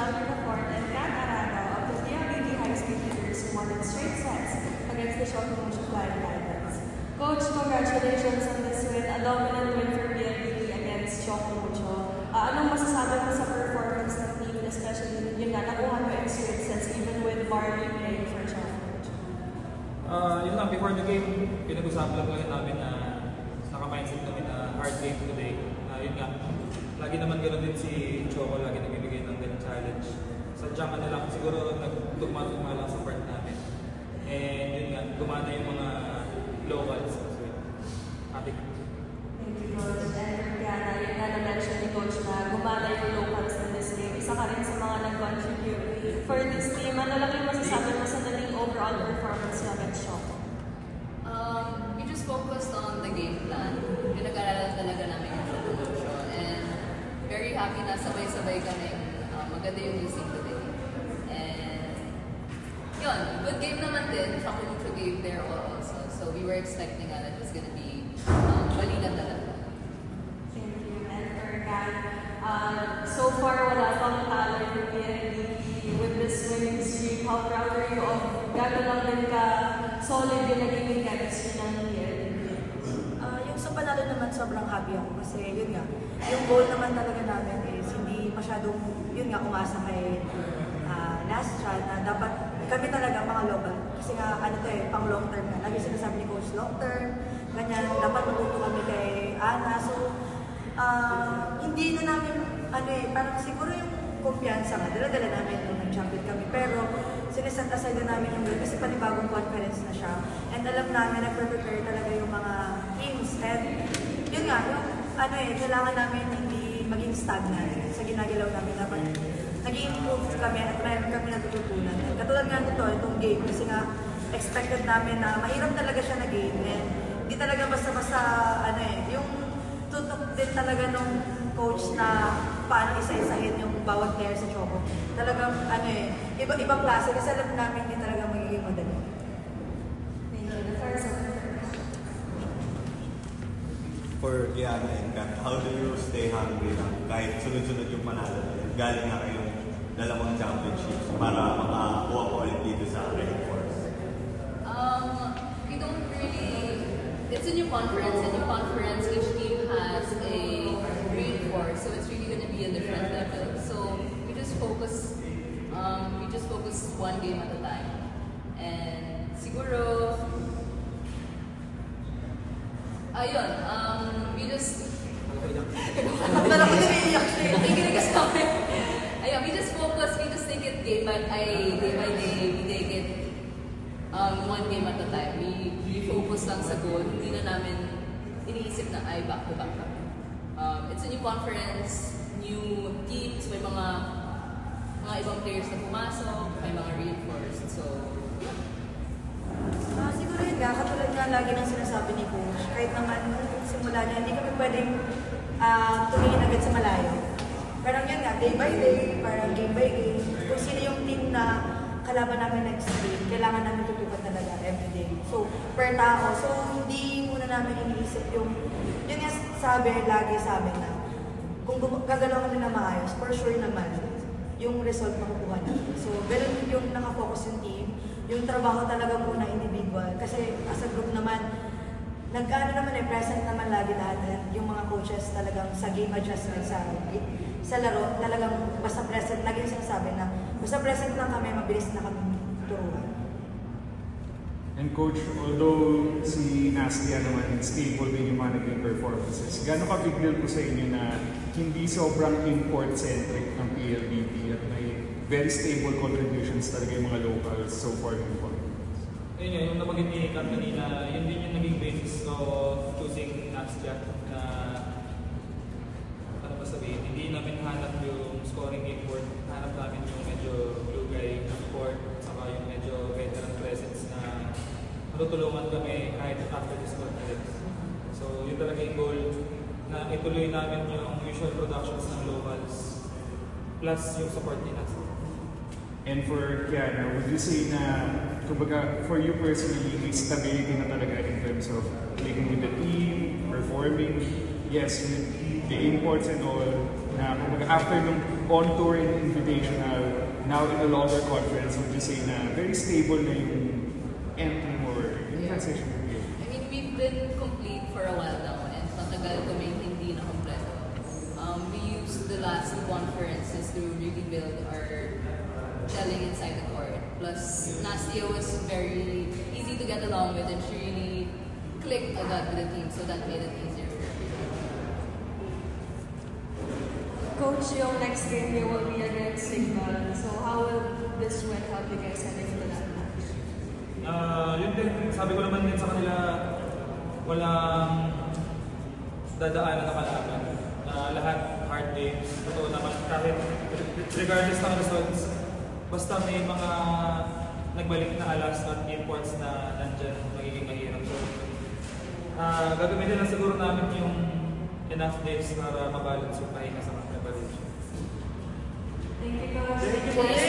Albert Laporte and Kat Arado of the PLDT High School Leaders who won in straight sets against the Chocomucho Flying Titans. Coach, congratulations on this win, a dominant win for PLDT against Chocomucho. Anong masasabi mo sa performance ng team, especially yun nga, nakuha mo in straight sets even with Barbie playing for Chocomucho? Yun lang, before the game, pinag-usapan lang namin na naka-mindset namin na hard game today. Yun nga, lagi naman gano'n din si Choco, lagi nagbibigay ng ganun challenge. Sadyang ano lang, siguro nagtugma-tugma lang sa part namin. And yun nga, gumana yung mga locals. Happy. Thank you, Coach. And Rihanna, yun nga na-mention ni Coach na gumana yung locals in this game. Isa ka rin sa mga nag-contribute for this team. Ano lang yung masasabi mo sa naging overall performance niya against Choco? We just focused on the game plan. Pinag-aralan talaga namin yung Chocomucho. And very happy na sabay-sabay kami. Maganda yung using today. And yun, good game naman din. Chocomucho gave their all also. So we were expecting that it was gonna be balikan talaga. Thank you. And for Kat, so far wala pang talo yung PLDT with this winning streak. How proud are you of gano'n lang din ka solid yung naging chemistry ng PLDT? Yung sa panalo naman sobrang happy ako kasi yun nga, yung goal naman talaga namin is hindi masyadong yun nga umasa kay Nastra na dapat kami talaga mga global kasi nga ano to pang long term na. Lagi sinasabi ni Coach long term, ganyan, dapat matuto kami kay Ana. So, hindi na namin, parang siguro yung kumpiyansa nga, dala-dala namin nung nag-champion kami. Pero, sineset aside na namin yung goal kasi panibagong conference na siya. And alam namin, nag-prepare talaga yung mga teams. And, yun nga, yung, kailangan namin hindi maging stagnant sa ginagalaw namin. Dapat, nag-i-improve kami at mayroon kami natututunan. And katulad nga nito, itong game, kasi nga, expected namin na mahirap talaga siya na game. And, hindi talaga basta-basta, yung tutok din talaga nung coach na paano isa-isahin yung bawat player sa Choco. Talagang, ibang klase kasi alam namin hindi talaga magiging madali. Thank you. The first one. For Kiana and Kat, how do you stay hungry lang kahit sunod-sunod yung panalo? Galing nga kayong dalawang championships para makakuha ko ulit dito sa Red Force. We don't really, it's a new conference, and new conference, each team has a grade 4, so it's really going to be a different level. So we just focus one game at a time. And siguro, ayun, we just, we just focus, we just take it day by day, we take it one game at a time. We focus lang sa goal, hindi na namin iniisip na ay back to back kami. It's a new conference, new teams, may mga ibang players na pumasok, may mga reinforced, so yeah. Siguro yun nga, katulad nga lagi ng sinasabi ni Coach, kahit naman simula niya, hindi kami pwedeng tumingin agad sa malayo. Parang yun nga, day by day, parang game by game, kung sino yung team na kalaban namin next game, kailangan namin tutukan talaga everyday. So, per tao. So, hindi muna namin iniisip yung, yun nga lagi sabi na, kung gagalaw kami na maayos, for sure naman, yung result makukuha natin. So, ganun yung nakafocus yung team, yung trabaho talaga muna individual. Kasi as a group naman, present naman lagi lahat. Yung mga coaches talagang sa game adjustment sa laro, talagang basta present, lagi sinasabi na basta present lang kami, mabilis na kami turuan. And Coach, although si Nastia naman stable din yung mga naging performances, gano'n ka big deal po sa inyo na hindi sobrang import-centric ng PLDT at may very stable contributions talaga yung mga locals so far ng point? Ayun nga, yung nabanggit ni Kat kanina, yun din yung naging basis of choosing Nastia na ano ba sabihin, hindi namin hanap yung scoring import, hanap namin yung medyo blue guy import, saka yung medyo veteran presence na matutulungan kami kahit after this conference. So yun talaga yung goal na ituloy namin yung usual productions ng locals plus yung support ni Nastia. And for Kiana, would you say na, kumbaga, for you personally, may stability na talaga in terms of clicking with the team, performing, yes, with the imports and all, na kumbaga after nung on-tour and invitational, now in a longer conference, would you say na very stable na yung entry mo or yung transition period? I mean, we've been complete for a while now and matagal kami hindi na kompleto. We used the last conferences to really build our gelling inside the court. Plus, Nastia was very easy to get along with and she really clicked a lot with the team, so that made it easier for everyone. Coach, yung next game here will be against Signal. So how will this win help you guys heading into that match? Yun din, sabi ko naman din sa kanila, walang dadaanan na kalaban. Lahat hard games. Totoo naman, kahit regardless ng results, basta may mga nagbalik na alas at imports na nandyan, magiging mahirap. So, gagamitin lang siguro namin yung enough days para mabalance yung pahinga sa mga preparation. Thank you, Coach. Thank you, Coach.